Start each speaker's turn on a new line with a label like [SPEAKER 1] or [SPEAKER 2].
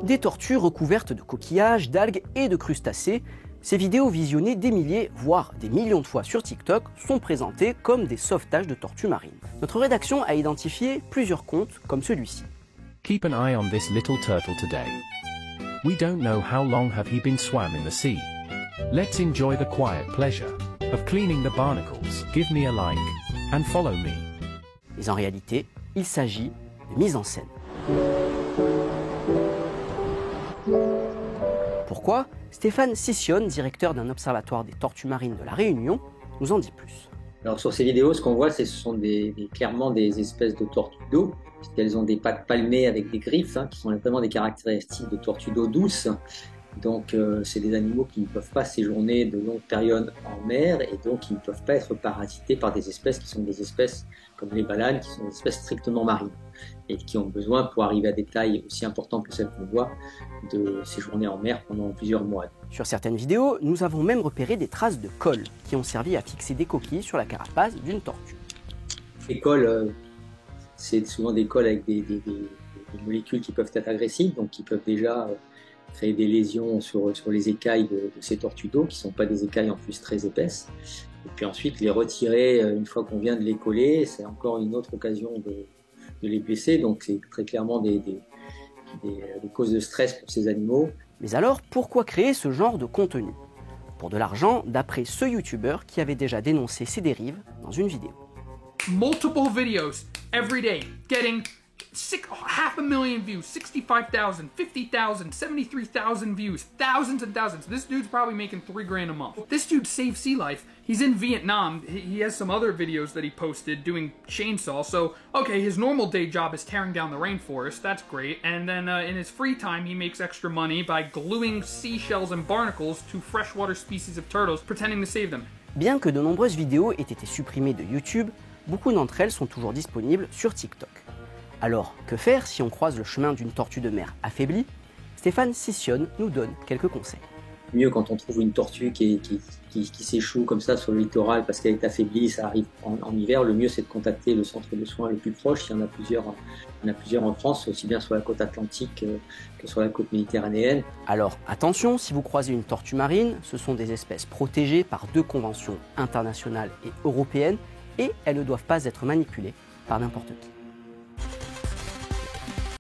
[SPEAKER 1] Des tortues recouvertes de coquillages, d'algues et de crustacés, ces vidéos visionnées des milliers, voire des millions de fois sur TikTok sont présentées comme des sauvetages de tortues marines. Notre rédaction a identifié plusieurs comptes comme celui-ci.
[SPEAKER 2] Keep an eye on this little turtle today. We don't know how long have he been swam in the sea. Let's enjoy the quiet pleasure of cleaning the barnacles. Give me a like and follow me.
[SPEAKER 1] Mais en réalité, il s'agit de mise en scène. Pourquoi? Stéphane Sissionne, directeur d'un observatoire des tortues marines de La Réunion, nous en dit plus.
[SPEAKER 3] Alors sur ces vidéos, ce qu'on voit, ce sont clairement des espèces de tortues d'eau, puisqu'elles ont des pattes palmées avec des griffes, qui sont vraiment des caractéristiques de tortues d'eau douce. Donc c'est des animaux qui ne peuvent pas séjourner de longues périodes en mer et donc ils ne peuvent pas être parasités par des espèces qui sont des espèces comme les baleines, qui sont des espèces strictement marines et qui ont besoin, pour arriver à des tailles aussi importantes que celles qu'on voit, de séjourner en mer pendant plusieurs mois.
[SPEAKER 1] Sur certaines vidéos, nous avons même repéré des traces de colle qui ont servi à fixer des coquilles sur la carapace d'une tortue.
[SPEAKER 3] Les colles, c'est souvent des colles avec des molécules qui peuvent être agressives, donc qui peuvent déjà créer des lésions sur les écailles de ces tortues d'eau, qui ne sont pas des écailles en plus très épaisses. Et puis ensuite, les retirer une fois qu'on vient de les coller, c'est encore une autre occasion de les blesser. Donc c'est très clairement des causes de stress pour ces animaux.
[SPEAKER 1] Mais alors, pourquoi créer ce genre de contenu? Pour de l'argent, d'après ce youtubeur qui avait déjà dénoncé ces dérives dans une vidéo.
[SPEAKER 4] Multiple videos every day getting 500,000 views, 65,000, 50,000, 73,000 views, thousands and thousands. This dude's probably making $3 grand a month. This dude saves sea life. He's in Vietnam. He has some other videos that he posted doing chainsaw. So, okay, his normal day job is tearing down the rainforest. That's great. And then in his free time, he makes extra money by gluing seashells and barnacles to freshwater species of turtles, pretending to save them.
[SPEAKER 1] Bien que de nombreuses vidéos aient été supprimées de YouTube, beaucoup d'entre elles sont toujours disponibles sur TikTok. Alors, que faire si on croise le chemin d'une tortue de mer affaiblie? Stéphane Sissionne nous donne quelques conseils.
[SPEAKER 3] Mieux quand on trouve une tortue qui s'échoue comme ça sur le littoral parce qu'elle est affaiblie, ça arrive en hiver, le mieux c'est de contacter le centre de soins le plus proche. Il y en a plusieurs en France, aussi bien sur la côte atlantique que sur la côte méditerranéenne.
[SPEAKER 1] Alors attention, si vous croisez une tortue marine, ce sont des espèces protégées par 2 conventions internationales et européennes et elles ne doivent pas être manipulées par n'importe qui.